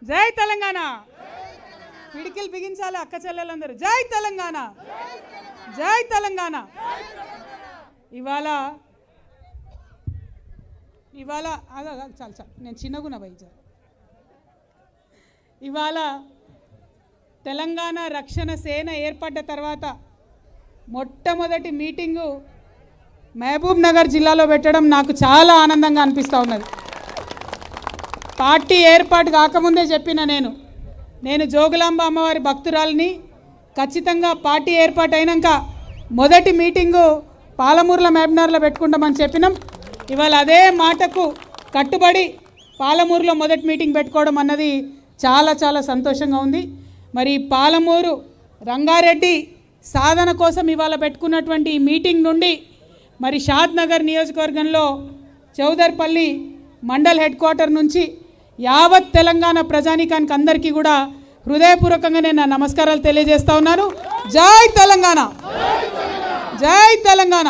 జై తెలంగాణ. పిడికిలు బిగించాలి అక్క చెల్లెలందరూ. జై తెలంగాణ, జై తెలంగాణ. ఇవాళ చాలు చాలు నేను చిన్నగున వైద్య. ఇవాళ తెలంగాణ రక్షణ సేన ఏర్పడ్డ తర్వాత మొట్టమొదటి మీటింగు మహబూబ్ నగర్ జిల్లాలో పెట్టడం నాకు చాలా ఆనందంగా అనిపిస్తూ ఉన్నది. పార్టీ ఏర్పాటు కాకముందే చెప్పిన నేను జోగులాంబ అమ్మవారి భక్తురాలిని. ఖచ్చితంగా పార్టీ ఏర్పాటు అయినాక మొదటి మీటింగు పాలమూరులో మహబూబ్నగర్లో పెట్టుకుంటామని చెప్పినాం. ఇవాళ అదే మాటకు కట్టుబడి పాలమూరులో మొదటి మీటింగ్ పెట్టుకోవడం అన్నది చాలా చాలా సంతోషంగా ఉంది. మరి పాలమూరు రంగారెడ్డి సాధన కోసం ఇవాళ పెట్టుకున్నటువంటి ఈ మీటింగ్ నుండి మరి షాద్ నగర్ నియోజకవర్గంలో చౌదర్పల్లి మండల్ హెడ్ క్వార్టర్ నుంచి యావత్ తెలంగాణ ప్రజానీకానికి అందరికీ కూడా హృదయపూర్వకంగా నేను నా నమస్కారాలు తెలియజేస్తా ఉన్నాను. జై తెలంగాణ, జై తెలంగాణ,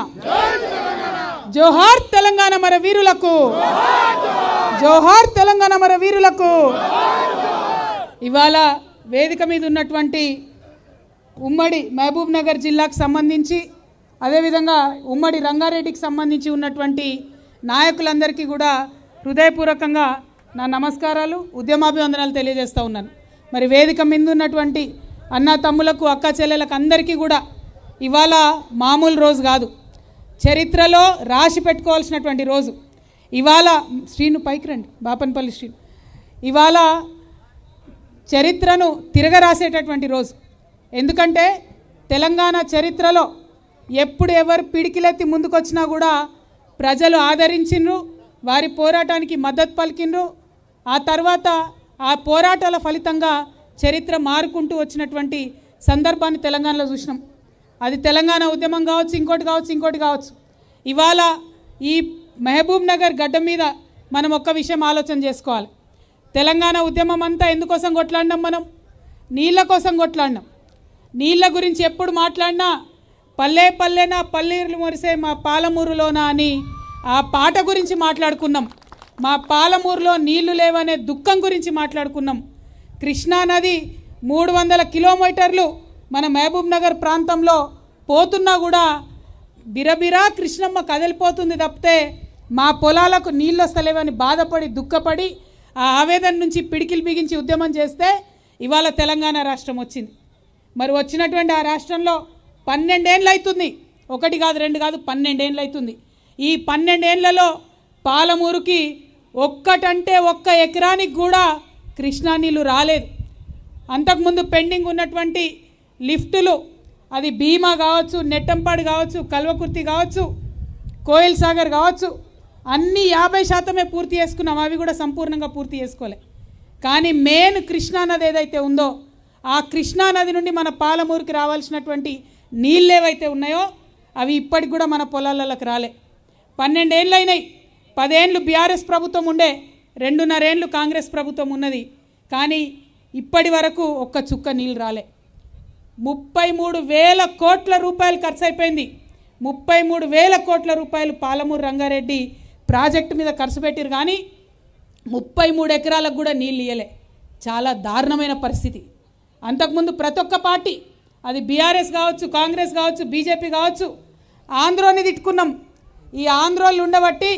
జోహార్ తెలంగాణ మన వీరులకు, జోహార్ తెలంగాణ మన వీరులకు. ఇవాళ వేదిక మీద ఉన్నటువంటి ఉమ్మడి మహబూబ్ నగర్ జిల్లాకు సంబంధించి అదేవిధంగా ఉమ్మడి రంగారెడ్డికి సంబంధించి ఉన్నటువంటి నాయకులందరికీ కూడా హృదయపూర్వకంగా నా నమస్కారాలు, ఉద్యమాభివందనాలు తెలియజేస్తూ ఉన్నాను. మరి వేదిక మీద ఉన్నటువంటి అన్న తమ్ములకు, అక్క చెల్లెలకు అందరికీ కూడా ఇవాళ మామూలు రోజు కాదు, చరిత్రలో రాసి పెట్టుకోవాల్సినటువంటి రోజు. ఇవాళ శ్రీను పైకి రండి, బాపన్పల్లి శ్రీను. ఇవాళ చరిత్రను తిరగరాసేటటువంటి రోజు. ఎందుకంటే తెలంగాణ చరిత్రలో ఎప్పుడు ఎవరు పిడికిలెత్తి ముందుకొచ్చినా కూడా ప్రజలు ఆదరించిండ్రు, వారి పోరాటానికి మద్దతు పలికిండ్రు. ఆ తర్వాత ఆ పోరాటాల ఫలితంగా చరిత్ర మారుకుంటూ వచ్చినటువంటి సందర్భాన్ని తెలంగాణలో చూసినాం. అది తెలంగాణ ఉద్యమం కావచ్చు, ఇంకోటి కావచ్చు. ఇవాళ ఈ మహబూబ్ నగర్ గడ్డ మీద మనం ఒక్క విషయం ఆలోచన చేసుకోవాలి. తెలంగాణ ఉద్యమం అంతా ఎందుకోసం కొట్లాడినాం? మనం నీళ్ళ కోసం కొట్లాడినాం. నీళ్ళ గురించి ఎప్పుడు మాట్లాడినా పల్లె పల్లెన పల్లెలు మొరిసే మా పాలమూరులోనా అని ఆ పాట గురించి మాట్లాడుకున్నాం. మా పాలమూరులో నీళ్లు లేవనే దుఃఖం గురించి మాట్లాడుకున్నాం. కృష్ణానది 300 కిలోమీటర్లు మన మహబూబ్ నగర్ ప్రాంతంలో పోతున్నా కూడా బిరబిరా కృష్ణమ్మ కదిలిపోతుంది తప్పితే మా పొలాలకు నీళ్ళు వస్తలేవని బాధపడి దుఃఖపడి ఆ ఆవేదన నుంచి పిడికిలు బిగించి ఉద్యమం చేస్తే ఇవాళ తెలంగాణ రాష్ట్రం వచ్చింది. మరి వచ్చినటువంటి ఆ రాష్ట్రంలో 12 ఏళ్ళు అవుతుంది. 1 కాదు 2 కాదు 12 ఏళ్ళు అవుతుంది. ఈ 12 ఏళ్లలో పాలమూరుకి ఒక్కటంటే ఒక్క ఎకరానికి కూడా కృష్ణా నీళ్ళు రాలేదు. అంతకుముందు పెండింగ్ ఉన్నటువంటి లిఫ్టులు, అది భీమా కావచ్చు, నెట్టంపాడు కావచ్చు, కల్వకుర్తి కావచ్చు, కోయిల్ సాగర్ కావచ్చు, అన్నీ 50% పూర్తి చేసుకున్నాం. అవి కూడా సంపూర్ణంగా పూర్తి చేసుకోలే. కానీ మెయిన్ కృష్ణానది ఏదైతే ఉందో ఆ కృష్ణానది నుండి మన పాలమూరుకి రావాల్సినటువంటి నీళ్ళు ఏవైతే ఉన్నాయో అవి ఇప్పటికి కూడా మన పొలాలకు రాలే. 12 ఏళ్ళు అయినాయి. 10 ఏళ్ళు బీఆర్ఎస్ ప్రభుత్వం ఉండే, 2.5 ఏళ్ళు కాంగ్రెస్ ప్రభుత్వం ఉన్నది. కానీ ఇప్పటి వరకు ఒక్క చుక్క నీళ్ళు రాలే. 33,000 కోట్ల రూపాయలు ఖర్చు అయిపోయింది. 33,000 కోట్ల రూపాయలు పాలమూరు రంగారెడ్డి ప్రాజెక్టు మీద ఖర్చు పెట్టిరు. కానీ 33 ఎకరాలకు కూడా నీళ్ళు ఇయ్యలే. చాలా దారుణమైన పరిస్థితి. అంతకుముందు ప్రతి ఒక్క పార్టీ, అది బీఆర్ఎస్ కావచ్చు, కాంగ్రెస్ కావచ్చు, బీజేపీ కావచ్చు, ఆంధ్రోని తిట్టుకున్నాం. ఈ ఆంధ్రోళ్ళు ఉండబట్టి,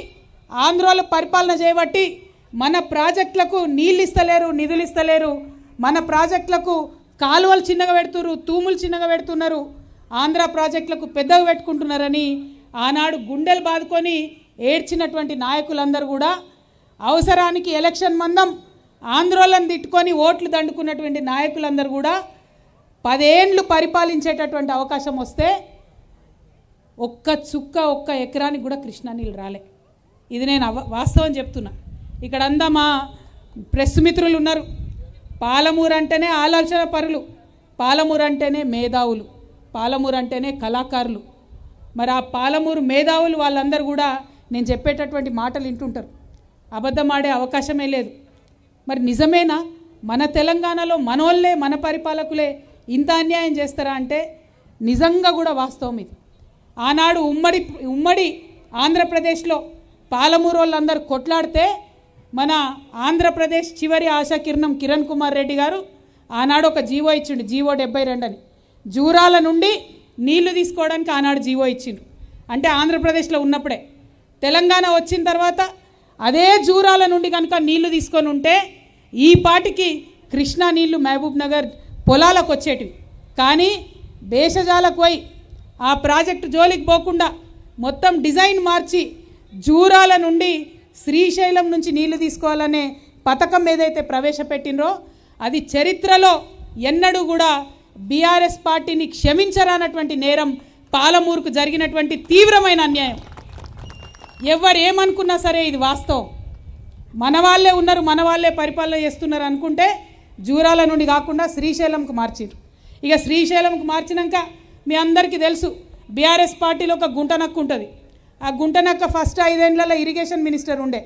ఆంధ్రోలు పరిపాలన చేయబట్టి మన ప్రాజెక్టులకు నీళ్ళు ఇస్తలేరు, నిధులు ఇస్తలేరు. మన ప్రాజెక్టులకు కాలువలు చిన్నగా పెడుతున్నారు, తూములు చిన్నగా పెడుతున్నారు, ఆంధ్ర ప్రాజెక్టులకు పెద్దగా పెట్టుకుంటున్నారని ఆనాడు గుండెలు బాదుకొని ఏడ్చినటువంటి నాయకులందరూ కూడా అవసరానికి ఎలక్షన్ మందం ఆంధ్రోలను తిట్టుకొని ఓట్లు దండుకున్నటువంటి నాయకులందరూ కూడా 10 ఏళ్ళు పరిపాలించేటటువంటి అవకాశం వస్తే ఒక్క చుక్క ఒక్క ఎకరానికి కూడా కృష్ణా నీళ్ళు రాలే. ఇది నేను వాస్తవం చెప్తున్నా. ఇక్కడ అంతా మా ప్రెస్ మిత్రులు ఉన్నారు. పాలమూరు అంటేనే ఆలోచన పరులు, పాలమూరు అంటేనే మేధావులు, పాలమూరు అంటేనే కళాకారులు. మరి ఆ పాలమూరు మేధావులు వాళ్ళందరూ కూడా నేను చెప్పేటటువంటి మాటలు వింటుంటారు. అబద్ధం ఆడే అవకాశమే లేదు. మరి నిజమేనా? మన తెలంగాణలో మనోళ్ళే, మన పరిపాలకులే ఇంత అన్యాయం చేస్తారా అంటే నిజంగా కూడా వాస్తవం ఇది. ఆనాడు ఉమ్మడి ఆంధ్రప్రదేశ్లో పాలమూరు వాళ్ళందరూ కొట్లాడితే మన ఆంధ్రప్రదేశ్ చివరి ఆశాకిరణం కిరణ్ కుమార్ రెడ్డి గారు ఆనాడు ఒక జీవో ఇచ్చిండు, జీవో 72 అని. జూరాల నుండి నీళ్లు తీసుకోవడానికి ఆనాడు జీవో ఇచ్చిండు. అంటే ఆంధ్రప్రదేశ్లో ఉన్నప్పుడే. తెలంగాణ వచ్చిన తర్వాత అదే జూరాల నుండి కనుక నీళ్లు తీసుకొని ఉంటే ఈ పాటికి కృష్ణా నీళ్లు మహబూబ్ నగర్ పొలాలకు వచ్చేటివి. కానీ దేశజాలకు పోయి ఆ ప్రాజెక్టు జోలికి పోకుండా మొత్తం డిజైన్ మార్చి జూరాల నుండి శ్రీశైలం నుంచి నీళ్లు తీసుకోవాలనే పథకం ఏదైతే ప్రవేశపెట్టినరో అది చరిత్రలో ఎన్నడూ కూడా బీఆర్ఎస్ పార్టీని క్షమించరానటువంటి నేరం, పాలమూరుకు జరిగినటువంటి తీవ్రమైన అన్యాయం. ఎవరు ఏమనుకున్నా సరే ఇది వాస్తవం. మన వాళ్ళే ఉన్నారు, మన వాళ్ళే పరిపాలన చేస్తున్నారు అనుకుంటే జూరాల నుండి కాకుండా శ్రీశైలంకు మార్చిరు. ఇక శ్రీశైలంకు మార్చినాక మీ అందరికీ తెలుసు బీఆర్ఎస్ పార్టీలో ఒక గుంటనక్క ఉంటుంది. ఆ గుంటనక్క ఫస్ట్ 5 ఏళ్లలో ఇరిగేషన్ మినిస్టర్ ఉండే.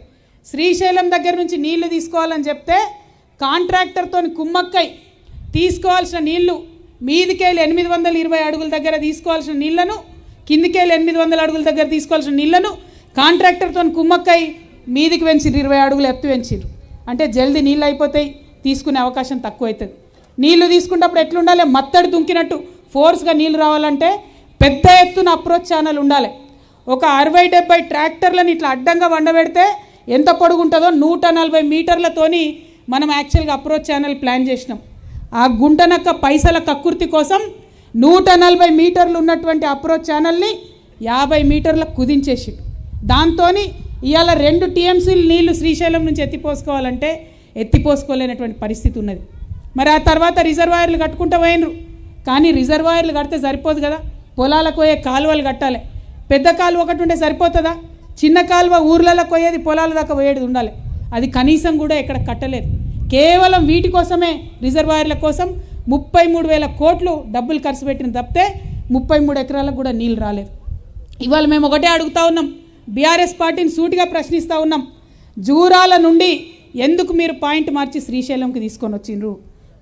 శ్రీశైలం దగ్గర నుంచి నీళ్లు తీసుకోవాలని చెప్తే కాంట్రాక్టర్తో కుమ్మక్కై తీసుకోవాల్సిన నీళ్లు మీదికెళ్ళి 820 అడుగుల దగ్గర తీసుకోవాల్సిన నీళ్లను, కిందికెళ్ళి 800 అడుగుల దగ్గర తీసుకోవాల్సిన నీళ్లను కాంట్రాక్టర్తో కుమ్మక్కై మీదికి పెంచిరు, 20 అడుగులు ఎత్తు పెంచిరు. అంటే జల్దీ నీళ్ళు అయిపోతాయి, తీసుకునే అవకాశం తక్కువ అవుతుంది. నీళ్లు తీసుకున్నప్పుడు ఎట్లుండాలి, మత్తడి దుంకినట్టు ఫోర్స్గా నీళ్లు రావాలంటే పెద్ద ఎత్తున అప్రోచ్ ఛానల్ ఉండాలి. ఒక 60-70 ట్రాక్టర్లను ఇట్లా అడ్డంగా వండబెడితే ఎంత పొడుగుంటుందో 140 మీటర్లతోని మనం యాక్చువల్గా అప్రోచ్ ఛానల్ ప్లాన్ చేసినాం. ఆ గుంటనక్క పైసల కక్కుర్తి కోసం 140 మీటర్లు ఉన్నటువంటి అప్రోచ్ ఛానల్ని 50 మీటర్లకు కుదించేసి దాంతో ఇవాళ 2 టీఎంసీలు నీళ్లు శ్రీశైలం నుంచి ఎత్తిపోసుకోవాలంటే ఎత్తిపోసుకోలేనటువంటి పరిస్థితి ఉన్నది. మరి ఆ తర్వాత రిజర్వాయర్లు కట్టుకుంటూ పోయినరు. కానీ రిజర్వాయర్లు కడితే సరిపోదు కదా, పొలాలకు పోయే కాలువలు కట్టాలి. పెద్ద కాలువ ఒకటి ఉంటే సరిపోతుందా? చిన్న కాలువ ఊర్లలో పోయేది పొలాల దాకా పోయేది ఉండాలి. అది కనీసం కూడా ఇక్కడ కట్టలేదు. కేవలం వీటి కోసమే, రిజర్వాయర్ల కోసం 33,000 కోట్లు డబ్బులు ఖర్చు పెట్టిన తప్పితే 33 ఎకరాలకు కూడా నీళ్ళు రాలేదు. ఇవాళ మేము ఒకటే అడుగుతూ ఉన్నాం, బీఆర్ఎస్ పార్టీని సూటిగా ప్రశ్నిస్తూ ఉన్నాం. జూరాల నుండి ఎందుకు మీరు పాయింట్ మార్చి శ్రీశైలంకి తీసుకొని వచ్చిండ్రు?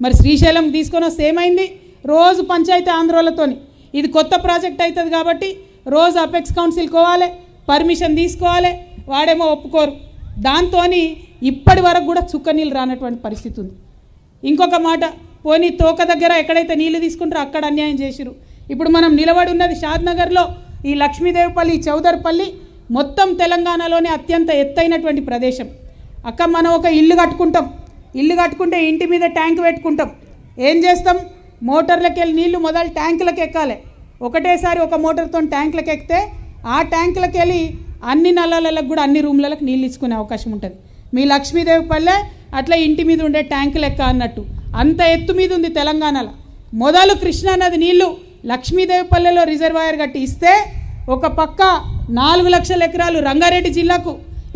మరి శ్రీశైలంకి తీసుకొని వస్తే ఏమైంది? రోజు పంచాయతీ ఆందోళనతోని ఇది కొత్త ప్రాజెక్ట్ అవుతుంది కాబట్టి రోజు అపెక్స్ కౌన్సిల్ కోవాలి, పర్మిషన్ తీసుకోవాలి, వాడేమో ఒప్పుకోరు. దాంతో ఇప్పటి వరకు కూడా చుక్క నీళ్ళు రానటువంటి పరిస్థితి ఉంది. ఇంకొక మాట, పోనీ తోక దగ్గర ఎక్కడైతే నీళ్ళు తీసుకుంటారో అక్కడ అన్యాయం చేసిరు. ఇప్పుడు మనం నిలబడి ఉన్నది షాద్నగర్లో, ఈ లక్ష్మీదేవిపల్లి, చౌదర్పల్లి మొత్తం తెలంగాణలోనే అత్యంత ఎత్తైనటువంటి ప్రదేశం. అక్క మనం ఒక ఇల్లు కట్టుకుంటాం, ఇల్లు కట్టుకుంటే ఇంటి మీద ట్యాంక్ పెట్టుకుంటాం. ఏం చేస్తాం? మోటార్లకు వెళ్ళి నీళ్లు మొదలు ట్యాంకులకు ఎక్కాలి. ఒకటేసారి ఒక మోటార్తో ట్యాంకులకు ఎక్కితే ఆ ట్యాంకులకు వెళ్ళి అన్ని నల్లాలకు కూడా అన్ని రూమ్లకు నీళ్ళు ఇచ్చుకునే అవకాశం ఉంటుంది. మీ లక్ష్మీదేవిపల్లె అట్లా ఇంటి మీద ఉండే ట్యాంకు లెక్క అన్నట్టు అంత ఎత్తు మీద ఉంది తెలంగాణలో. మొదలు కృష్ణానది నీళ్లు లక్ష్మీదేవిపల్లెలో రిజర్వాయర్ కట్టి ఇస్తే ఒక పక్క 4 లక్షల ఎకరాలు రంగారెడ్డి జిల్లాకు,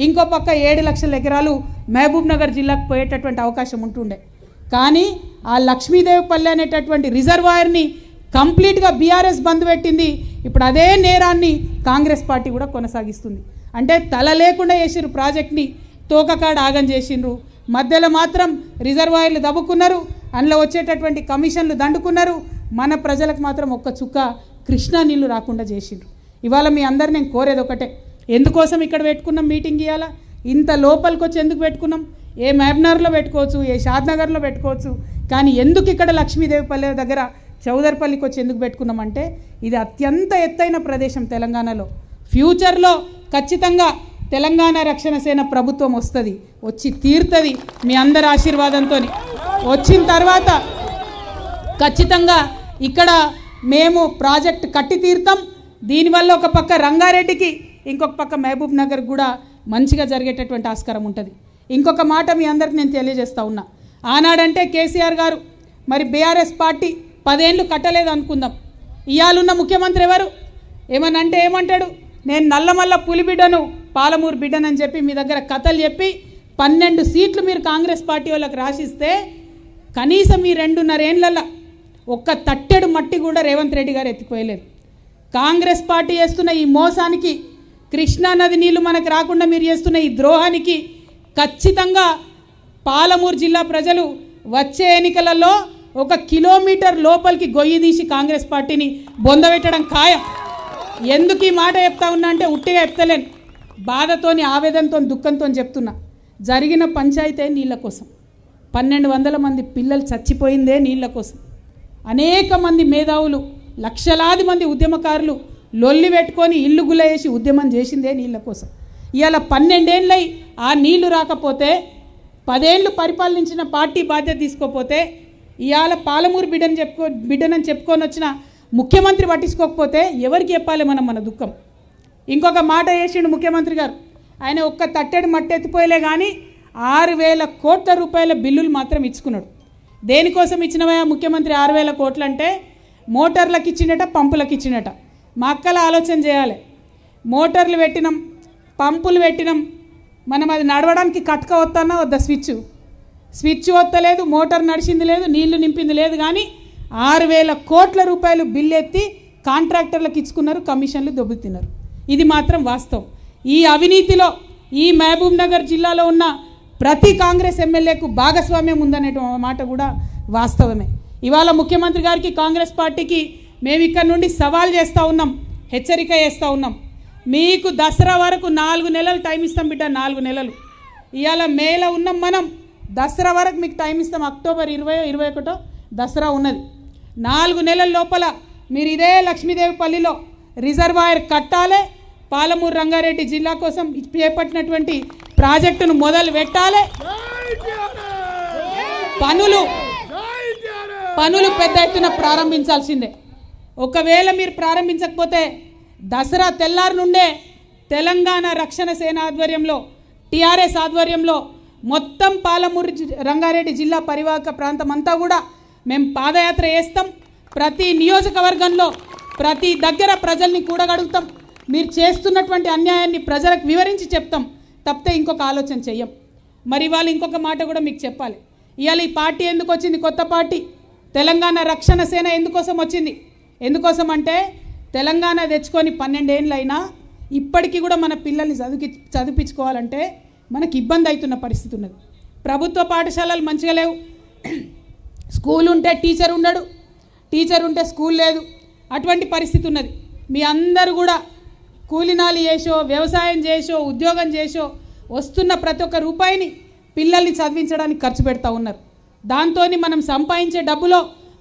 ఇంకో పక్క 7 లక్షల ఎకరాలు మహబూబ్ నగర్ జిల్లాకు పోయేటటువంటి అవకాశం ఉంటుండే. కానీ ఆ లక్ష్మీదేవిపల్లె అనేటటువంటి రిజర్వాయర్ని కంప్లీట్గా బీఆర్ఎస్ బంద్ పెట్టింది. ఇప్పుడు అదే నేరాన్ని కాంగ్రెస్ పార్టీ కూడా కొనసాగిస్తుంది. అంటే తల లేకుండా చేసిర్రు ప్రాజెక్ట్ని, తోకకాడ ఆగం చేసిండ్రు. మధ్యలో మాత్రం రిజర్వాయర్లు దవ్వుకున్నారు, అందులో వచ్చేటటువంటి కమిషన్లు దండుకున్నారు. మన ప్రజలకు మాత్రం ఒక్క చుక్క కృష్ణా నీళ్లు రాకుండా చేసిండ్రు. ఇవాళ మీ అందరు నేను కోరేది ఒకటే, ఎందుకోసం ఇక్కడ పెట్టుకున్నాం మీటింగ్ ఇవ్వాలా? ఇంత లోపలికి వచ్చి ఎందుకు పెట్టుకున్నాం? ఏ మహబూబ్నగర్లో పెట్టుకోవచ్చు, ఏ షాద్నగర్లో పెట్టుకోవచ్చు, కానీ ఎందుకు ఇక్కడ లక్ష్మీదేవిపల్లె దగ్గర చౌదర్పల్లికి వచ్చి ఎందుకు పెట్టుకున్నామంటే ఇది అత్యంత ఎత్తైన ప్రదేశం తెలంగాణలో. ఫ్యూచర్లో ఖచ్చితంగా తెలంగాణ రక్షణ సేన ప్రభుత్వం వస్తుంది, వచ్చి తీరుతుంది మీ అందరి ఆశీర్వాదంతో. వచ్చిన తర్వాత ఖచ్చితంగా ఇక్కడ మేము ప్రాజెక్ట్ కట్టి తీరుతాం. దీనివల్ల ఒక పక్క రంగారెడ్డికి, ఇంకొక పక్క మహబూబ్ నగర్ కూడా మంచిగా జరిగేటటువంటి ఆస్కారం ఉంటుంది. ఇంకొక మాట మీ అందరికి నేను తెలియజేస్తా ఉన్నా, ఆనాడంటే కేసీఆర్ గారు, మరి బీఆర్ఎస్ పార్టీ 10 ఏళ్ళు కట్టలేదు అనుకుందాం. ఇవాళున్న ముఖ్యమంత్రి ఎవరు? ఏమనంటే ఏమంటాడు, నేను నల్లమల్ల పులి బిడ్డను, పాలమూరు బిడ్డనని చెప్పి మీ దగ్గర కథలు చెప్పి 12 సీట్లు మీరు కాంగ్రెస్ పార్టీ వాళ్ళకి రాసిస్తే కనీసం ఈ 2.5 ఏళ్లలో ఒక్క తట్టెడు మట్టి కూడా రేవంత్ రెడ్డి గారు ఎత్తిపోయలేదు. కాంగ్రెస్ పార్టీ చేస్తున్న ఈ మోసానికి, కృష్ణానది నీళ్లు మనకు రాకుండా మీరు చేస్తున్న ఈ ద్రోహానికి ఖచ్చితంగా పాలమూరు జిల్లా ప్రజలు వచ్చే ఎన్నికలలో 1 కిలోమీటర్ లోపలికి గొయ్యి తీసి కాంగ్రెస్ పార్టీని బొందబెట్టడం ఖాయం. ఎందుకు ఈ మాట చెప్తా ఉన్నా అంటే ఉట్టిగా చెప్తలేను, బాధతోని, ఆవేదనతో, దుఃఖంతో చెప్తున్నా. జరిగిన పంచాయతీ నీళ్ళ కోసం 1200 మంది పిల్లలు చచ్చిపోయిందే నీళ్ళ కోసం. అనేక మంది మేధావులు, లక్షలాది మంది ఉద్యమకారులు లొల్లి పెట్టుకొని ఇల్లు గుల్ల వేసి ఉద్యమం చేసిందే నీళ్ళ కోసం. ఇవాళ 12 ఏళ్ళై ఆ నీళ్లు రాకపోతే, 10 ఏళ్ళు పరిపాలించిన పార్టీ బాధ్యత తీసుకోకపోతే, ఇవాళ పాలమూరు బిడ్డనని చెప్పుకొని వచ్చిన ముఖ్యమంత్రి పట్టించుకోకపోతే ఎవరికి చెప్పాలి మన దుఃఖం? ఇంకొక మాట వేసిండు ముఖ్యమంత్రి గారు. ఆయన ఒక్క తట్టెడు మట్టెత్తిపోయలే కానీ 6,000 కోట్ల రూపాయల బిల్లులు మాత్రం ఇచ్చుకున్నాడు. దేనికోసం ఇచ్చినవా ముఖ్యమంత్రి 6,000 కోట్లు అంటే? మోటార్లకు ఇచ్చినట, పంపులకు ఇచ్చినట. మా అక్కల ఆలోచన చేయాలి. మోటార్లు పెట్టినాం, పంపులు పెట్టినాం, మనం అది నడవడానికి కట్క వద్దన్నా వద్ద స్విచ్ వత్తలేదు, మోటార్ నడిచింది లేదు, నీళ్లు నింపింది లేదు. కానీ 6,000 కోట్ల రూపాయలు బిల్లు ఎత్తి కాంట్రాక్టర్లకు ఇచ్చుకున్నారు, కమిషన్లు దొబ్బుతున్నారు. ఇది మాత్రం వాస్తవం. ఈ అవినీతిలో ఈ మహబూబ్ నగర్ జిల్లాలో ఉన్న ప్రతి కాంగ్రెస్ ఎమ్మెల్యేకు భాగస్వామ్యం ఉందనే మాట కూడా వాస్తవమే. ఇవాళ ముఖ్యమంత్రి గారికి, కాంగ్రెస్ పార్టీకి మేము ఇక్కడ నుండి సవాల్ చేస్తూ ఉన్నాం, హెచ్చరిక చేస్తూ ఉన్నాం. మీకు దసరా వరకు 4 నెలలు టైం ఇస్తాం బిడ్డ, 4 నెలలు. ఇవాళ మేలో ఉన్నాం మనం, దసరా వరకు మీకు టైం ఇస్తాం. అక్టోబర్ 20-21 దసరా ఉన్నది. 4 నెలల లోపల మీరు ఇదే లక్ష్మీదేవిపల్లిలో రిజర్వాయర్ కట్టాలి, పాలమూరు రంగారెడ్డి జిల్లా కోసం చేపట్టినటువంటి ప్రాజెక్టును మొదలు పెట్టాలి. పనులు పెద్ద ఎత్తున ప్రారంభించాల్సిందే. ఒకవేళ మీరు ప్రారంభించకపోతే దసరా తెల్లారి నుండే తెలంగాణ రక్షణ సేన ఆధ్వర్యంలో, టీఆర్ఎస్ ఆధ్వర్యంలో మొత్తం పాలమూరు రంగారెడ్డి జిల్లా పరివాహక ప్రాంతం అంతా కూడా మేము పాదయాత్ర చేస్తాం. ప్రతి నియోజకవర్గంలో ప్రతి దగ్గర ప్రజల్ని కూడగడుగుతాం. మీరు చేస్తున్నటువంటి అన్యాయాన్ని ప్రజలకు వివరించి చెప్తాం, తప్పితే ఇంకొక ఆలోచన చెయ్యం. మరి వాళ్ళు ఇంకొక మాట కూడా మీకు చెప్పాలి. ఇవాళ ఈ పార్టీ ఎందుకు వచ్చింది? కొత్త పార్టీ తెలంగాణ రక్షణ సేన ఎందుకోసం వచ్చింది? ఎందుకోసం అంటే తెలంగాణ తెచ్చుకొని 12 ఏళ్ళైనా ఇప్పటికీ కూడా మన పిల్లల్ని చదివించుకోవాలంటే మనకి ఇబ్బంది అవుతున్న పరిస్థితి ఉన్నది. ప్రభుత్వ పాఠశాలలు మంచిగా లేవు. స్కూల్ ఉంటే టీచర్ ఉండడు, టీచర్ ఉంటే స్కూల్ లేదు. అటువంటి పరిస్థితి ఉన్నది. మీ అందరూ కూడా కూలినాలి చేసో, వ్యవసాయం చేసో, ఉద్యోగం చేసో వస్తున్న ప్రతి ఒక్క రూపాయిని పిల్లల్ని చదివించడానికి ఖర్చు పెడతా ఉన్నారు. దాంతో మనం సంపాదించే డబ్బులో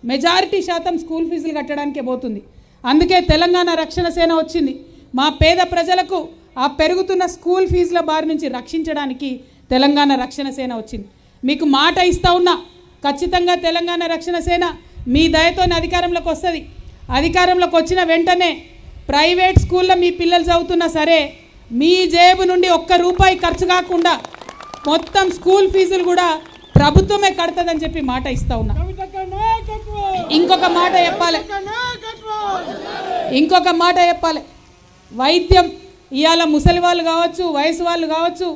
మెజారిటీ శాతం స్కూల్ ఫీజులు కట్టడానికే పోతుంది. అందుకే తెలంగాణ రక్షణ సేన వచ్చింది. మా పేద ప్రజలకు ఆ పెరుగుతున్న స్కూల్ ఫీజుల బారి నుంచి రక్షించడానికి తెలంగాణ రక్షణ సేన వచ్చింది. మీకు మాట ఇస్తా ఉన్నా, ఖచ్చితంగా తెలంగాణ రక్షణ సేన మీ దయతో అధికారంలోకి వస్తుంది. అధికారంలోకి వచ్చిన వెంటనే ప్రైవేట్ స్కూల్లో మీ పిల్లలు చదువుతున్నా సరే మీ జేబు నుండి ₹1 ఖర్చు కాకుండా మొత్తం స్కూల్ ఫీజులు కూడా ప్రభుత్వమే కడుతుందని చెప్పి మాట ఇస్తా ఉన్నా. ఇంకొక మాట చెప్పాలి. వైద్యం ఇవాళ ముసలి వాళ్ళు కావచ్చు, వయసు వాళ్ళు కావచ్చు,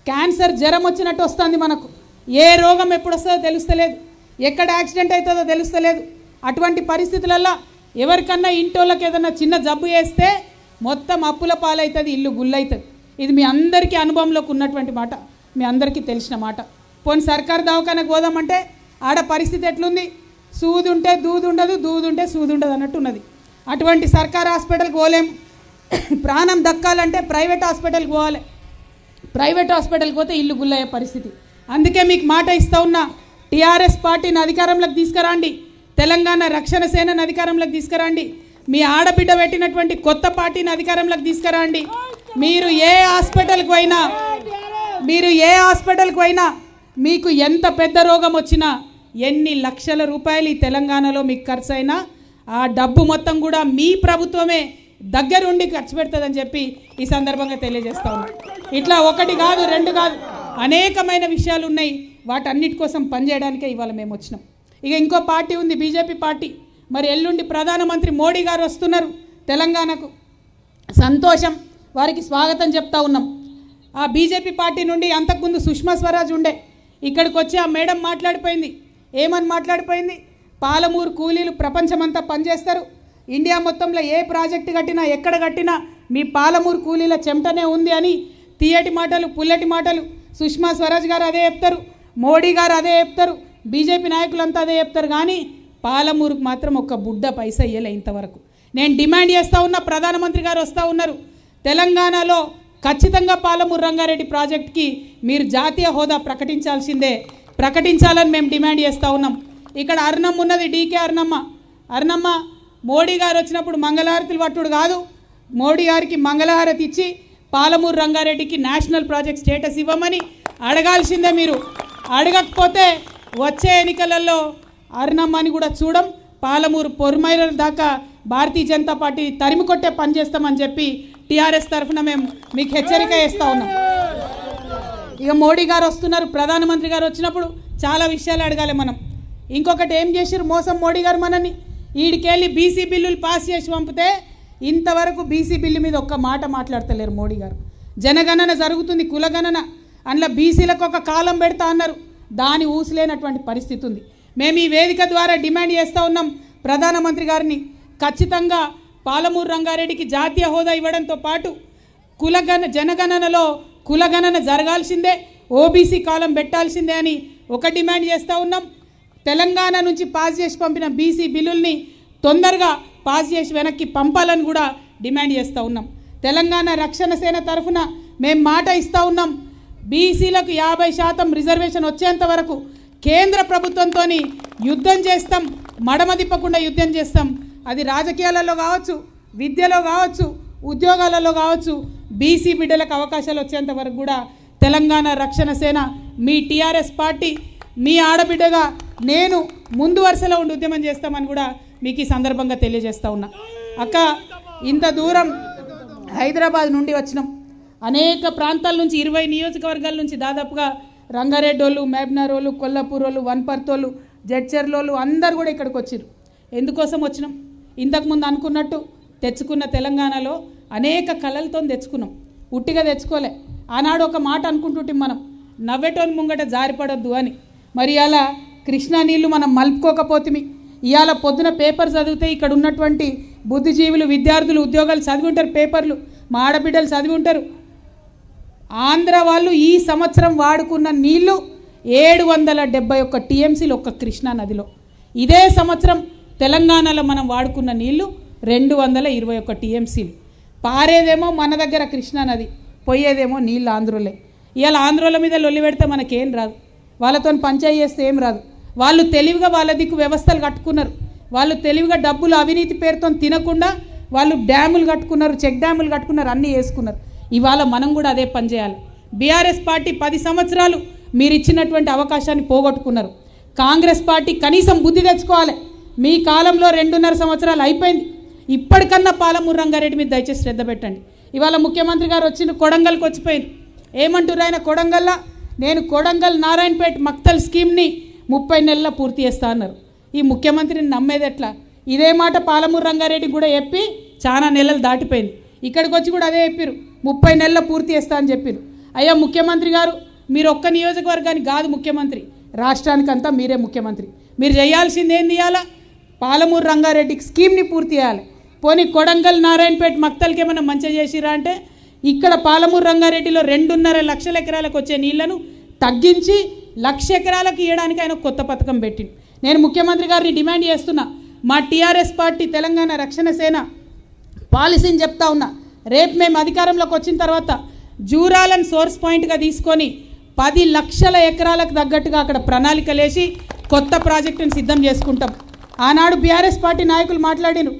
క్యాన్సర్ జ్వరం వచ్చినట్టు వస్తుంది. మనకు ఏ రోగం ఎప్పుడు వస్తుందో తెలుస్తలేదు, ఎక్కడ యాక్సిడెంట్ అవుతుందో తెలుస్తలేదు. అటువంటి పరిస్థితులలో ఎవరికన్నా ఇంటోళ్ళకి ఏదన్నా చిన్న జబ్బు చేస్తే మొత్తం అప్పుల పాలవుతుంది, ఇల్లు గుల్లవుతుంది. ఇది మీ అందరికీ అనుభవంలోకి ఉన్నటువంటి మాట, మీ అందరికీ తెలిసిన మాట. పోనీ సర్కారు దవాఖానకు పోదామంటే ఆడ పరిస్థితి ఎట్లుంది? సూది ఉంటే దూది ఉండదు, దూది ఉంటే సూది ఉండదు అన్నట్టు ఉన్నది. అటువంటి సర్కారు హాస్పిటల్కి పోలేం. ప్రాణం దక్కాలంటే ప్రైవేట్ హాస్పిటల్కి పోవాలి. ప్రైవేట్ హాస్పిటల్కి పోతే ఇల్లు గుల్లయ్యే పరిస్థితి. అందుకే మీకు మాట ఇస్తా ఉన్నా, టీఆర్ఎస్ పార్టీని అధికారంలోకి తీసుకురండి, తెలంగాణ రక్షణ సేనను అధికారంలోకి తీసుకురండి, మీ ఆడబిడ్డ పెట్టినటువంటి కొత్త పార్టీని అధికారంలోకి తీసుకురండి. మీరు ఏ హాస్పిటల్కి పోయినా మీకు ఎంత పెద్ద రోగం వచ్చినా, ఎన్ని లక్షల రూపాయలు ఈ తెలంగాణలో మీకు ఖర్చు అయినా ఆ డబ్బు మొత్తం కూడా మీ ప్రభుత్వమే దగ్గరుండి ఖర్చు పెడుతుందని చెప్పి ఈ సందర్భంగా తెలియజేస్తా ఉన్నాం. ఇట్లా 1 కాదు 2 కాదు అనేకమైన విషయాలు ఉన్నాయి. వాటన్నిటి కోసం పనిచేయడానికే ఇవాళ మేము వచ్చినాం. ఇక ఇంకో పార్టీ ఉంది, బీజేపీ పార్టీ. మరి ఎల్లుండి ప్రధానమంత్రి మోడీ గారు వస్తున్నారు తెలంగాణకు. సంతోషం, వారికి స్వాగతం చెప్తా ఉన్నాం. ఆ బీజేపీ పార్టీ నుండి అంతకుముందు సుష్మా స్వరాజ్ ఉండే, ఇక్కడికి వచ్చి ఆ మేడం మాట్లాడిపోయింది. ఏమని మాట్లాడిపోయింది? పాలమూరు కూలీలు ప్రపంచమంతా పనిచేస్తారు, ఇండియా మొత్తంలో ఏ ప్రాజెక్టు కట్టినా ఎక్కడ కట్టినా మీ పాలమూరు కూలీల చెమటనే ఉంది అని తీయటి మాటలు, పుల్లటి మాటలు. సుష్మా స్వరాజ్ గారు అదే చెప్తారు, మోడీ గారు అదే చెప్తారు, బీజేపీ నాయకులంతా అదే చెప్తారు. కానీ పాలమూరుకు మాత్రం ఒక్క బుడ్డ పైసా ఇయ్యలే ఇంతవరకు. నేను డిమాండ్ చేస్తూ ఉన్నా, ప్రధానమంత్రి గారు వస్తూ ఉన్నారు, తెలంగాణలో ఖచ్చితంగా పాలమూరు రంగారెడ్డి ప్రాజెక్ట్కి మీరు జాతీయ హోదా ప్రకటించాలని మేము డిమాండ్ చేస్తూ ఉన్నాం. ఇక్కడ అర్ణమ్మ ఉన్నది, డీకే అర్ణమ్మ మోడీ గారు వచ్చినప్పుడు మంగళహారతులు పట్టుడు కాదు, మోడీ గారికి మంగళహారతి ఇచ్చి పాలమూరు రంగారెడ్డికి నేషనల్ ప్రాజెక్ట్ స్టేటస్ ఇవ్వమని అడగాల్సిందే. మీరు అడగకపోతే వచ్చే ఎన్నికలలో అర్ణమ్మని కూడా చూడం, పాలమూరు పొరుమైల దాకా భారతీయ జనతా పార్టీ తరిమి కొట్టే పని చేస్తామని చెప్పి టీఆర్ఎస్ తరఫున మేము మీకు హెచ్చరిక చేస్తూ ఉన్నాం. ఇక మోడీ గారు వస్తున్నారు, ప్రధానమంత్రి గారు వచ్చినప్పుడు చాలా విషయాలు అడగాలి మనం. ఇంకొకటి ఏం చేశారు మోసం మోడీ గారు మనని, ఈడికెళ్ళి బీసీ బిల్లులు పాస్ చేసి పంపితే ఇంతవరకు బీసీ బిల్లు మీద ఒక్క మాట మాట్లాడతలేరు మోడీ గారు. జనగణన జరుగుతుంది, కులగణన, అందులో బీసీలకు ఒక కాలం పెడతా అన్నారు, దాని ఊసలేనటువంటి పరిస్థితి ఉంది. మేము ఈ వేదిక ద్వారా డిమాండ్ చేస్తూ ఉన్నాం ప్రధానమంత్రి గారిని, ఖచ్చితంగా పాలమూరు రంగారెడ్డికి జాతీయ హోదా ఇవ్వడంతో పాటు జనగణనలో కులగణన జరగాల్సిందే, ఓబీసీ కాలం పెట్టాల్సిందే అని ఒక డిమాండ్ చేస్తూ ఉన్నాం. తెలంగాణ నుంచి పాస్ చేసి పంపిన బీసీ బిల్లుల్ని తొందరగా పాస్ చేసి వెనక్కి పంపాలని కూడా డిమాండ్ చేస్తూ ఉన్నాం. తెలంగాణ రక్షణ సేన తరఫున మేము మాట ఇస్తూ ఉన్నాం, బీసీలకు 50% రిజర్వేషన్ వచ్చేంత వరకు కేంద్ర ప్రభుత్వంతో యుద్ధం చేస్తాం, మడమ తిప్పకుండా యుద్ధం చేస్తాం. అది రాజకీయాలలో కావచ్చు, విద్యలో కావచ్చు, ఉద్యోగాలలో కావచ్చు, బీసీ బిడ్డలకు అవకాశాలు వచ్చేంత వరకు కూడా తెలంగాణ రక్షణ సేన, మీ టీఆర్ఎస్ పార్టీ, మీ ఆడబిడ్డగా నేను ముందు వరుసలో ఉండి ఉద్యమం చేస్తామని కూడా మీకు ఈ సందర్భంగా తెలియజేస్తూ ఉన్నా. అక్క, ఇంత దూరం హైదరాబాద్ నుండి వచ్చినాం, అనేక ప్రాంతాల నుంచి 20 నియోజకవర్గాల నుంచి దాదాపుగా రంగారెడ్డి వాళ్ళు, మహబూబ్నగర్ వాళ్ళు, కొల్లాపూర్ వాళ్ళు, వన్పర్తి వాళ్ళు, జడ్చర్లోళ్ళు అందరు కూడా ఇక్కడికి వచ్చారు. ఎందుకోసం వచ్చినాం? ఇంతకుముందు అనుకున్నట్టు తెచ్చుకున్న తెలంగాణలో అనేక కళలతో తెచ్చుకున్నాం, ఉట్టిగా తెచ్చుకోలే. ఆనాడు ఒక మాట అనుకుంటుంటే మనం, నవ్వెటోని ముంగట జారిపడొద్దు అని. మరి అలా కృష్ణా నీళ్లు మనం మలుపుకోకపోతే ఇవాళ పొద్దున పేపర్ చదివితే ఇక్కడ ఉన్నటువంటి బుద్ధిజీవులు, విద్యార్థులు, ఉద్యోగాలు చదివి ఉంటారు, పేపర్లు మా ఆడబిడ్డలు చదివి ఉంటారు. ఆంధ్ర వాళ్ళు ఈ సంవత్సరం వాడుకున్న నీళ్లు 771 టీఎంసీలు ఒక్క కృష్ణా నదిలో. ఇదే సంవత్సరం తెలంగాణలో మనం వాడుకున్న నీళ్లు 221 టీఎంసీలు. పారేదేమో మన దగ్గర కృష్ణా నది, పోయేదేమో నీళ్ళు ఆంధ్రులే. ఇవాళ ఆంధ్రుల మీద లొల్లి పెడితే మనకేం రాదు, వాళ్ళతో పంచాయి చేస్తే ఏం రాదు. వాళ్ళు తెలివిగా వాళ్ళ దిక్కు వ్యవస్థలు కట్టుకున్నారు, వాళ్ళు తెలివిగా డబ్బులు అవినీతి పేరుతో తినకుండా వాళ్ళు డ్యాములు కట్టుకున్నారు, చెక్ డ్యాములు కట్టుకున్నారు, అన్నీ వేసుకున్నారు. ఇవాళ మనం కూడా అదే పని చేయాలి. బీఆర్ఎస్ పార్టీ 10 సంవత్సరాలు మీరు ఇచ్చినటువంటి అవకాశాన్ని పోగొట్టుకున్నారు. కాంగ్రెస్ పార్టీ కనీసం బుద్ధి తెచ్చుకోవాలి. మీ కాలంలో 2.5 సంవత్సరాలు అయిపోయింది, ఇప్పటికన్నా పాలమూరు రంగారెడ్డి మీద దయచేసి శ్రద్ధ పెట్టండి. ఇవాళ ముఖ్యమంత్రి గారు వచ్చిండు, కొడంగల్కి వచ్చిపోయింది. ఏమంటారు ఆయన? కొడంగల్లా నేను కొడంగల్ నారాయణపేట మక్తల్ స్కీమ్ని 30 నెలల్లో పూర్తి చేస్తా అన్నారు. ఈ ముఖ్యమంత్రిని నమ్మేది ఎట్లా? ఇదే మాట పాలమూరు రంగారెడ్డి కూడా చెప్పి చాలా నెలలు దాటిపోయింది. ఇక్కడికి వచ్చి కూడా అదే చెప్పారు, 30 నెలల్లో పూర్తి చేస్తా అని చెప్పారు. అయ్యా ముఖ్యమంత్రి గారు, మీరు ఒక్క నియోజకవర్గానికి కాదు ముఖ్యమంత్రి, రాష్ట్రానికంతా మీరే ముఖ్యమంత్రి. మీరు చేయాల్సింది ఏంది? ఇవ్వాలా పాలమూరు రంగారెడ్డికి స్కీమ్ని పూర్తి చేయాలి. పోనీ కొడంగల్ నారాయణపేట మక్తల్కి ఏమైనా మంచిగా చేసిరా అంటే, ఇక్కడ పాలమూరు రంగారెడ్డిలో 2.5 లక్షల ఎకరాలకు వచ్చే నీళ్లను తగ్గించి 1,00,000 ఎకరాలకు ఇవ్వడానికి ఆయన కొత్త పథకం పెట్టింది. నేను ముఖ్యమంత్రి గారిని డిమాండ్ చేస్తున్నా, మా టీఆర్ఎస్ పార్టీ తెలంగాణ రక్షణ సేన పాలసీని చెప్తా ఉన్నా, రేపు మేము అధికారంలోకి వచ్చిన తర్వాత జూరాలను సోర్స్ పాయింట్గా తీసుకొని 10 లక్షల ఎకరాలకు తగ్గట్టుగా అక్కడ ప్రణాళికలు వేసి కొత్త ప్రాజెక్టును సిద్ధం చేసుకుంటాం. ఆనాడు బీఆర్ఎస్ పార్టీ నాయకులు మాట్లాడిను,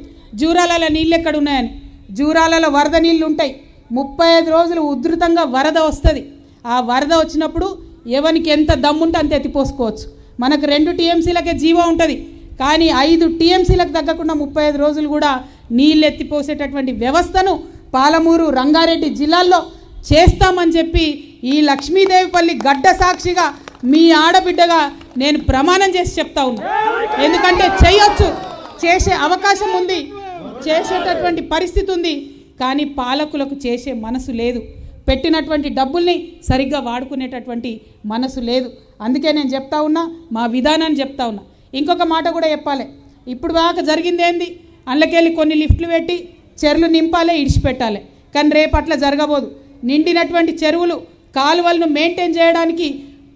జూరాలలో నీళ్ళు ఎక్కడ ఉన్నాయని. జూరాలలో వరద నీళ్ళు ఉంటాయి, 35 రోజులు ఉధృతంగా వరద వస్తుంది. ఆ వరద వచ్చినప్పుడు ఎవరికి ఎంత దమ్ముంటే అంత ఎత్తిపోసుకోవచ్చు. మనకు 2 టీఎంసీలకే జీవో ఉంటుంది, కానీ 5 టీఎంసీలకు తగ్గకుండా 35 రోజులు కూడా నీళ్ళు ఎత్తిపోసేటటువంటి వ్యవస్థను పాలమూరు రంగారెడ్డి జిల్లాల్లో చేస్తామని చెప్పి ఈ లక్ష్మీదేవిపల్లి గడ్డ సాక్షిగా మీ ఆడబిడ్డగా నేను ప్రమాణం చేసి చెప్తా ఉన్నా. ఎందుకంటే చేయొచ్చు, చేసే అవకాశం ఉంది, చేసేటటువంటి పరిస్థితి ఉంది, కానీ పాలకులకు చేసే మనసు లేదు, పెట్టినటువంటి డబ్బుల్ని సరిగ్గా వాడుకునేటటువంటి మనసు లేదు. అందుకే నేను చెప్తా ఉన్నా, మా విధానాన్ని చెప్తా ఉన్నా. ఇంకొక మాట కూడా చెప్పాలి, ఇప్పుడు దాకా జరిగింది ఏంది? అందులోకెళ్ళి కొన్ని లిఫ్ట్లు పెట్టి చెరువులు నింపాలి, ఇడిచిపెట్టాలి. కానీ రేపు అట్లా జరగబోదు. నిండినటువంటి చెరువులు, కాలువలను మెయింటైన్ చేయడానికి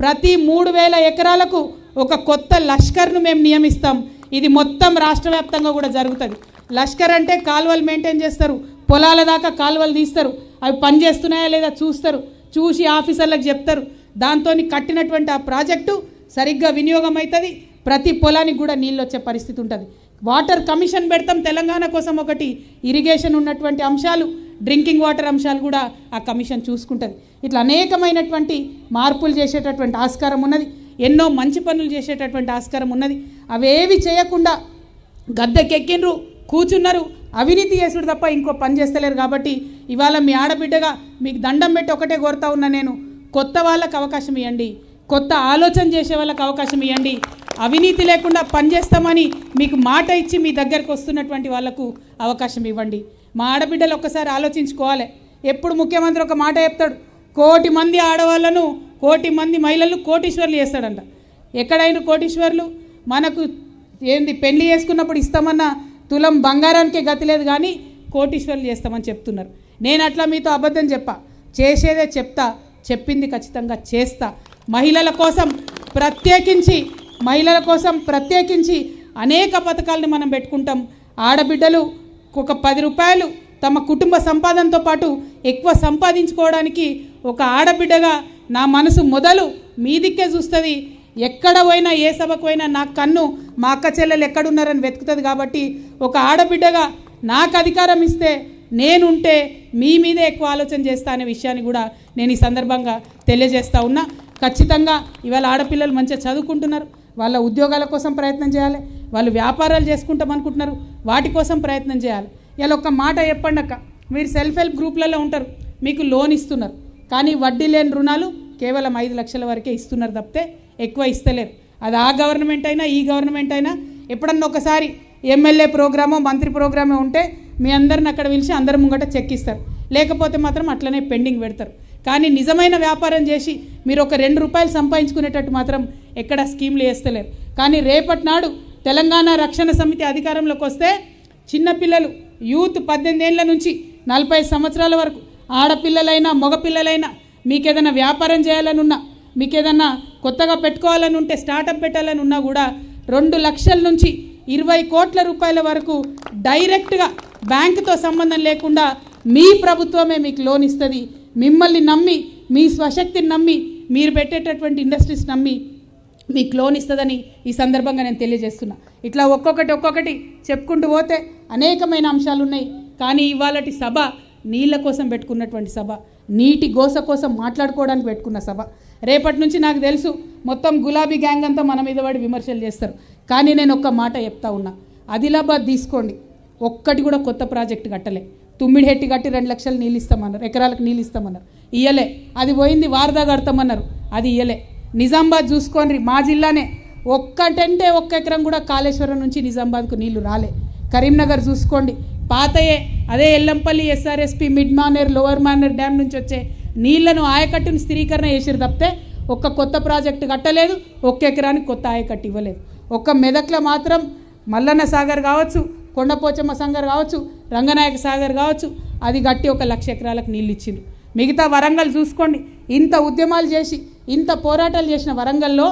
ప్రతి 3,000 ఎకరాలకు ఒక కొత్త లష్కర్ను మేము నియమిస్తాం. ఇది మొత్తం రాష్ట్ర వ్యాప్తంగా కూడా జరుగుతుంది. లష్కర్ అంటే కాలువలు మెయింటైన్ చేస్తారు, పొలాల దాకా కాలువలు తీస్తారు, అవి పనిచేస్తున్నాయా లేదా చూస్తారు, చూసి ఆఫీసర్లకు చెప్తారు. దాంతో కట్టినటువంటి ఆ ప్రాజెక్టు సరిగ్గా వినియోగం అవుతుంది, ప్రతి పొలానికి కూడా నీళ్ళు వచ్చే పరిస్థితి ఉంటుంది. వాటర్ కమిషన్ పెడతాం తెలంగాణ కోసం, ఒకటి ఇరిగేషన్ ఉన్నటువంటి అంశాలు, డ్రింకింగ్ వాటర్ అంశాలు కూడా ఆ కమిషన్ చూసుకుంటుంది. ఇట్లా అనేకమైనటువంటి మార్పులు చేసేటటువంటి ఆస్కారం ఉన్నది, ఎన్నో మంచి పనులు చేసేటటువంటి ఆస్కారం ఉన్నది. అవేవి చేయకుండా గద్దెకెక్కిండ్రు, కూర్చున్నారు, అవినీతి చేసుడు తప్ప ఇంకో పని చేస్తలేరు. కాబట్టి ఇవాళ మీ ఆడబిడ్డగా మీకు దండం పెట్టి ఒకటే కోరుతా ఉన్నా, నేను కొత్త వాళ్ళకు అవకాశం ఇవ్వండి, కొత్త ఆలోచన చేసే వాళ్ళకి అవకాశం ఇవ్వండి. అవినీతి లేకుండా పనిచేస్తామని మీకు మాట ఇచ్చి మీ దగ్గరకు వస్తున్నటువంటి వాళ్లకు అవకాశం ఇవ్వండి. మా ఆడబిడ్డలు ఒక్కసారి ఆలోచించుకోవాలి. ఎప్పుడు ముఖ్యమంత్రి ఒక మాట చెప్తాడు, 1,00,00,000 మంది ఆడవాళ్ళను, 1,00,00,000 మంది మహిళలు కోటీశ్వర్లు చేస్తాడంట. ఎక్కడైనా కోటీశ్వర్లు? మనకు ఏంది పెళ్లి చేసుకున్నప్పుడు ఇస్తామన్న తులం బంగారానికే గతి లేదు, కానీ కోటీశ్వర్లు చేస్తామని చెప్తున్నారు. నేను అట్లా మీతో అబద్ధం చెప్పా, చేసేదే చెప్తా, చెప్పింది ఖచ్చితంగా చేస్తా. మహిళల కోసం ప్రత్యేకించి అనేక పథకాలను మనం పెట్టుకుంటాం. ఆడబిడ్డలు ఒక 10 రూపాయలు తమ కుటుంబ సంపాదనతో పాటు ఎక్కువ సంపాదించుకోవడానికి ఒక ఆడబిడ్డగా నా మనసు మొదలు మీ దిక్కే చూస్తుంది. ఎక్కడ పోయినా, ఏ సభకు పోయినా నా కన్ను మా అక్క చెల్లెలు ఎక్కడున్నారని వెతుకుతుంది. కాబట్టి ఒక ఆడబిడ్డగా నాకు అధికారం ఇస్తే, నేనుంటే మీ మీదే ఎక్కువ ఆలోచన చేస్తా అనే విషయాన్ని కూడా నేను ఈ సందర్భంగా తెలియజేస్తూ ఉన్నా. ఖచ్చితంగా ఇవాళ ఆడపిల్లలు మంచిగా చదువుకుంటున్నారు, వాళ్ళ ఉద్యోగాల కోసం ప్రయత్నం చేయాలి, వాళ్ళు వ్యాపారాలు చేసుకుంటాం అనుకుంటున్నారు, వాటి కోసం ప్రయత్నం చేయాలి. ఇలా ఒక్క మాట చెప్పండి అక్క, మీరు సెల్ఫ్ హెల్ప్ గ్రూప్లలో ఉంటారు, మీకు లోన్ ఇస్తున్నారు, కానీ వడ్డీ లేని రుణాలు కేవలం 5 లక్షల వరకే ఇస్తున్నారు తప్పితే ఎక్కువ ఇస్తలేరు. అది ఆ గవర్నమెంట్ అయినా ఈ గవర్నమెంట్ అయినా. ఎప్పుడన్నా ఒకసారి ఎమ్మెల్యే ప్రోగ్రామో మంత్రి ప్రోగ్రామో ఉంటే మీ అందరిని అక్కడ పిలిచి అందరి ముంగట చెక్ ఇస్తారు, లేకపోతే మాత్రం అట్లనే పెండింగ్ పెడతారు. కానీ నిజమైన వ్యాపారం చేసి మీరు ఒక 2 రూపాయలు సంపాదించుకునేటట్టు మాత్రం ఎక్కడ స్కీమ్లు వేస్తలేరు. కానీ రేపటి నాడు తెలంగాణ రక్షణ సమితి అధికారంలోకి వస్తే చిన్నపిల్లలు, యూత్ 18 ఏళ్ళ నుంచి 40 సంవత్సరాల వరకు ఆడపిల్లలైనా మగపిల్లలైనా మీకు ఏదైనా వ్యాపారం చేయాలని ఉన్నా, మీకు ఏదైనా కొత్తగా పెట్టుకోవాలని ఉంటే, స్టార్టప్ పెట్టాలని ఉన్నా కూడా 2 లక్షల నుంచి 20 కోట్ల రూపాయల వరకు డైరెక్ట్గా బ్యాంకుతో సంబంధం లేకుండా మీ ప్రభుత్వమే మీకు లోన్ ఇస్తుంది. మిమ్మల్ని నమ్మి, మీ స్వశక్తిని నమ్మి, మీరు పెట్టేటటువంటి ఇండస్ట్రీస్ నమ్మి మీకు లోన్ ఇస్తుందని ఈ సందర్భంగా నేను తెలియజేస్తున్నా. ఇట్లా ఒక్కొక్కటి చెప్పుకుంటూ పోతే అనేకమైన అంశాలు ఉన్నాయి. కానీ ఇవాళటి సభ నీళ్ళ కోసం పెట్టుకున్నటువంటి సభ, నీటి గోస కోసం మాట్లాడుకోవడానికి పెట్టుకున్న సభ. రేపటి నుంచి నాకు తెలుసు మొత్తం గులాబీ గ్యాంగ్ అంతా మన మీద పడి విమర్శలు చేస్తారు. కానీ నేను ఒక్క మాట చెప్తా ఉన్నా, ఆదిలాబాద్ తీసుకోండి, ఒక్కటి కూడా కొత్త ప్రాజెక్టు కట్టలే. తుమ్మిడిహెట్టి కట్టి 2 లక్షలు నీళ్ళు ఇస్తామన్నారు, ఎకరాలకు నీళ్ళు ఇస్తామన్నారు, ఇయ్యలే. అది పోయింది వారదా కడతామన్నారు, అది ఇయ్యలే. నిజామాబాద్ చూసుకోండి, మా జిల్లానే ఒక్కటంటే 1 ఎకరం కూడా కాళేశ్వరం నుంచి నిజామాబాద్కు నీళ్లు రాలే. కరీంనగర్ చూసుకోండి, పాతయే అదే Yellampalli SRSP mid Maner lower Maner dam నుంచి వచ్చే నీళ్లను ఆయకట్టును స్థిరీకరణ చేసిరు తప్పితే ఒక్క కొత్త ప్రాజెక్టు కట్టలేదు, 1 ఎకరానికి కొత్త ఆయకట్టు ఇవ్వలేదు. ఒక్క మెదక్లో మాత్రం మల్లన్న సాగర్ కావచ్చు, కొండపోచమ్మ సాగర్ కావచ్చు, రంగనాయక సాగర్ కావచ్చు, అది గట్టి 1 లక్ష ఎకరాలకు నీళ్ళు ఇచ్చిండ్రు. మిగతా వరంగల్ చూసుకోండి, ఇంత ఉద్యమాలు చేసి ఇంత పోరాటాలు చేసిన వరంగల్లో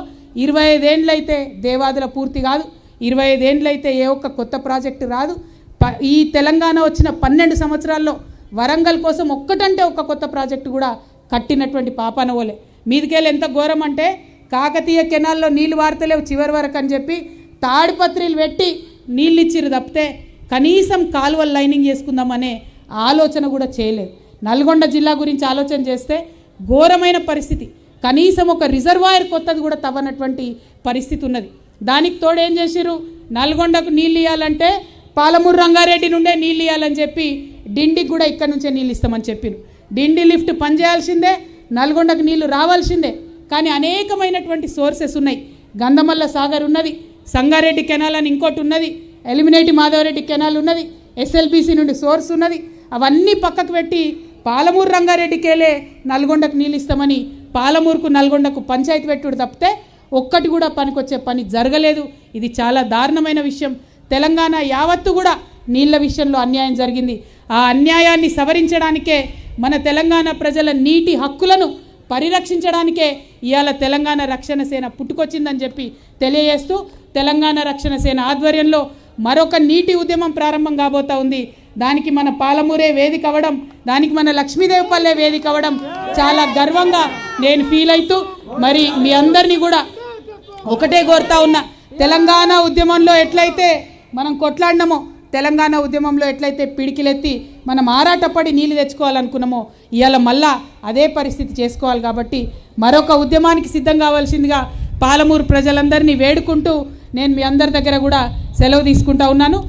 25 ఏండ్లయితే దేవాదుల పూర్తి కాదు, 25 ఏండ్లయితే ఏ ఒక్క కొత్త ప్రాజెక్టు రాదు. ఈ తెలంగాణ వచ్చిన 12 సంవత్సరాల్లో వరంగల్ కోసం ఒక్కటంటే 1 కొత్త ప్రాజెక్టు కూడా కట్టినటువంటి పాపాన ఓలే. మీదికెళ్ళి ఎంత ఘోరం అంటే, కాకతీయ కెనాల్లో నీళ్ళు వారతలేవు చివరి వరకు అని చెప్పి తాడిపత్రిలు పెట్టి నీళ్ళు ఇచ్చిరు తప్పితే కనీసం కాలువలు లైనింగ్ చేసుకుందామనే ఆలోచన కూడా చేయలేదు. నల్గొండ జిల్లా గురించి ఆలోచన చేస్తే ఘోరమైన పరిస్థితి, కనీసం ఒక రిజర్వాయర్ కొత్తది కూడా తవ్వనటువంటి పరిస్థితి ఉన్నది. దానికి తోడు ఏం చేసిరు, నల్గొండకు నీళ్ళు ఇవ్వాలంటే పాలమూరు రంగారెడ్డి నుండే నీళ్ళు ఇవ్వాలని చెప్పి డిండికి కూడా ఇక్కడ నుంచే నీళ్ళు ఇస్తామని చెప్పిరు. డిండి లిఫ్ట్ పనిచేయాల్సిందే, నల్గొండకు నీళ్లు రావాల్సిందే. కానీ అనేకమైనటువంటి సోర్సెస్ ఉన్నాయి. గంధమల్ల సాగర్ ఉన్నది, సంగారెడ్డి కెనాల్ అని ఇంకోటి ఉన్నది, ఎలిమినేటి మాధవరెడ్డి కెనాల్ ఉన్నది, ఎస్ఎల్బీసీ నుండి సోర్స్ ఉన్నది. అవన్నీ పక్కకు పెట్టి పాలమూరు రంగారెడ్డికేలే నల్గొండకు నీళ్ళు ఇస్తామని పాలమూరుకు నల్గొండకు పంచాయతీ పెట్టుడు తప్పితే ఒక్కటి కూడా పనికొచ్చే పని జరగలేదు. ఇది చాలా దారుణమైన విషయం. తెలంగాణ యావత్తు కూడా నీళ్ల విషయంలో అన్యాయం జరిగింది. ఆ అన్యాయాన్ని సవరించడానికే, మన తెలంగాణ ప్రజల నీటి హక్కులను పరిరక్షించడానికే ఇవాళ తెలంగాణ రక్షణ సేన పుట్టుకొచ్చిందని చెప్పి తెలియజేస్తూ, తెలంగాణ రక్షణ సేన ఆధ్వర్యంలో మరొక నీటి ఉద్యమం ప్రారంభం కాబోతా ఉంది. దానికి మన పాలమూరే వేదిక అవ్వడం, దానికి మన లక్ష్మీదేవిపల్లె వేదిక అవ్వడం చాలా గర్వంగా నేను ఫీల్ అవుతూ మరి మీ అందరినీ కూడా ఒకటే కోరుతా ఉన్నా, తెలంగాణ ఉద్యమంలో ఎట్లయితే మనం కొట్లాడినామో, తెలంగాణ ఉద్యమంలో ఎట్లయితే పిడికిలెత్తి మనం ఆరాటపడి నీళ్ళు తెచ్చుకోవాలనుకున్నామో ఇవాళ మళ్ళా అదే పరిస్థితి చేసుకోవాలి. కాబట్టి మరొక ఉద్యమానికి సిద్ధం కావాల్సిందిగా పాలమూరు ప్రజలందరినీ వేడుకుంటూ నేను మీ అందరి దగ్గర కూడా సెలవు తీసుకుంటా ఉన్నాను.